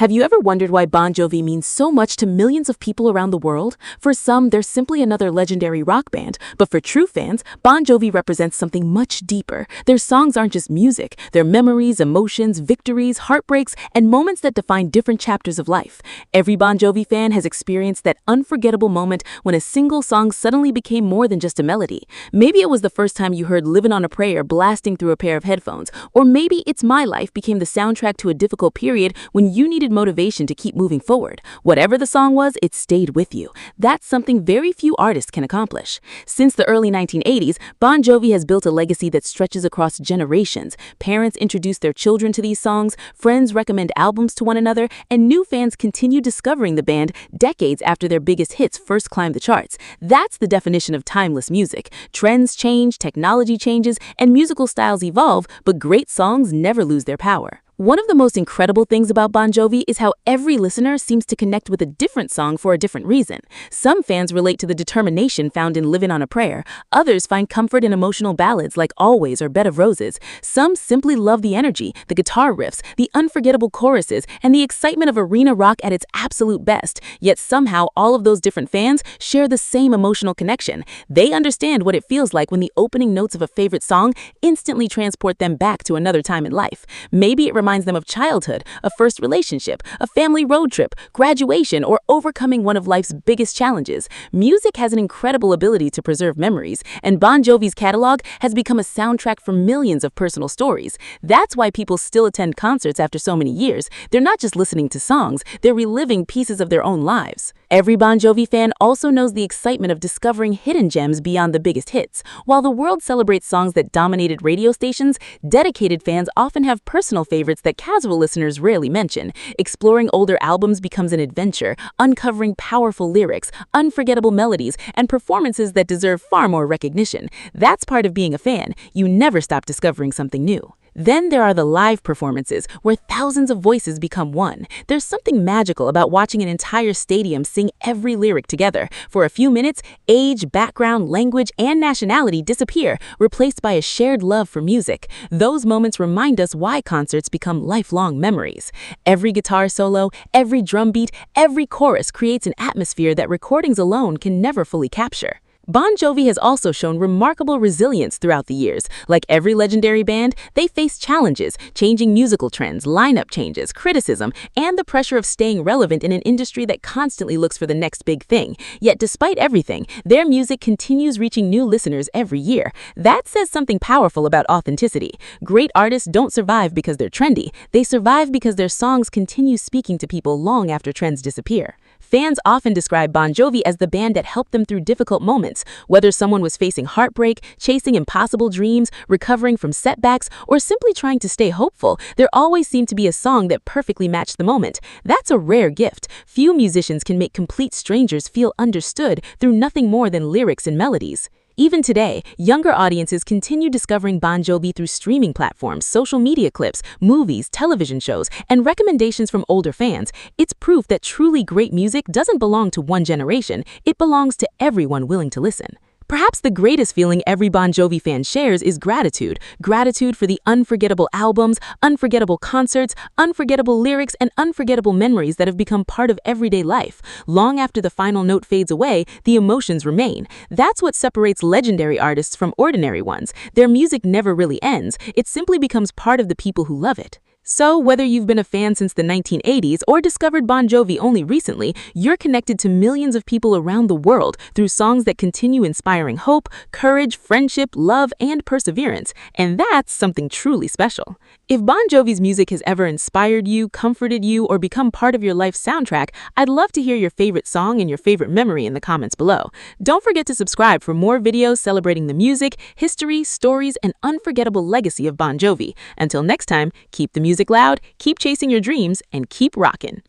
Have you ever wondered why Bon Jovi means so much to millions of people around the world? For some, they're simply another legendary rock band, but for true fans, Bon Jovi represents something much deeper. Their songs aren't just music, they're memories, emotions, victories, heartbreaks, and moments that define different chapters of life. Every Bon Jovi fan has experienced that unforgettable moment when a single song suddenly became more than just a melody. Maybe it was the first time you heard Livin' on a Prayer blasting through a pair of headphones, or maybe It's My Life became the soundtrack to a difficult period when you needed motivation to keep moving forward. Whatever the song was, it stayed with you. That's something very few artists can accomplish. Since the early 1980s, Bon Jovi has built a legacy that stretches across generations. Parents introduce their children to these songs, friends recommend albums to one another, and new fans continue discovering the band decades after their biggest hits first climbed the charts. That's the definition of timeless music. Trends change, technology changes, and musical styles evolve, but great songs never lose their power. One of the most incredible things about Bon Jovi is how every listener seems to connect with a different song for a different reason. Some fans relate to the determination found in Livin' on a Prayer. Others find comfort in emotional ballads like Always or Bed of Roses. Some simply love the energy, the guitar riffs, the unforgettable choruses, and the excitement of arena rock at its absolute best. Yet somehow all of those different fans share the same emotional connection. They understand what it feels like when the opening notes of a favorite song instantly transport them back to another time in life. Maybe it reminds them of childhood, a first relationship, a family road trip, graduation, or overcoming one of life's biggest challenges. Music has an incredible ability to preserve memories, and Bon Jovi's catalog has become a soundtrack for millions of personal stories. That's why people still attend concerts after so many years. They're not just listening to songs, they're reliving pieces of their own lives. Every Bon Jovi fan also knows the excitement of discovering hidden gems beyond the biggest hits. While the world celebrates songs that dominated radio stations, dedicated fans often have personal favorites that casual listeners rarely mention. Exploring older albums becomes an adventure, uncovering powerful lyrics, unforgettable melodies, and performances that deserve far more recognition. That's part of being a fan. You never stop discovering something new. Then there are the live performances, where thousands of voices become one. There's something magical about watching an entire stadium sing every lyric together. For a few minutes, age, background, language, and nationality disappear, replaced by a shared love for music. Those moments remind us why concerts become lifelong memories. Every guitar solo, every drum beat, every chorus creates an atmosphere that recordings alone can never fully capture. Bon Jovi has also shown remarkable resilience throughout the years. Like every legendary band, they face challenges, changing musical trends, lineup changes, criticism, and the pressure of staying relevant in an industry that constantly looks for the next big thing. Yet despite everything, their music continues reaching new listeners every year. That says something powerful about authenticity. Great artists don't survive because they're trendy. They survive because their songs continue speaking to people long after trends disappear. Fans often describe Bon Jovi as the band that helped them through difficult moments. Whether someone was facing heartbreak, chasing impossible dreams, recovering from setbacks, or simply trying to stay hopeful, there always seemed to be a song that perfectly matched the moment. That's a rare gift. Few musicians can make complete strangers feel understood through nothing more than lyrics and melodies. Even today, younger audiences continue discovering Bon Jovi through streaming platforms, social media clips, movies, television shows, and recommendations from older fans. It's proof that truly great music doesn't belong to one generation, it belongs to everyone willing to listen. Perhaps the greatest feeling every Bon Jovi fan shares is gratitude. Gratitude for the unforgettable albums, unforgettable concerts, unforgettable lyrics, and unforgettable memories that have become part of everyday life. Long after the final note fades away, the emotions remain. That's what separates legendary artists from ordinary ones. Their music never really ends. It simply becomes part of the people who love it. So, whether you've been a fan since the 1980s or discovered Bon Jovi only recently, you're connected to millions of people around the world through songs that continue inspiring hope, courage, friendship, love, and perseverance. And that's something truly special. If Bon Jovi's music has ever inspired you, comforted you, or become part of your life's soundtrack, I'd love to hear your favorite song and your favorite memory in the comments below. Don't forget to subscribe for more videos celebrating the music, history, stories, and unforgettable legacy of Bon Jovi. Until next time, keep the music loud, keep chasing your dreams, and keep rockin'.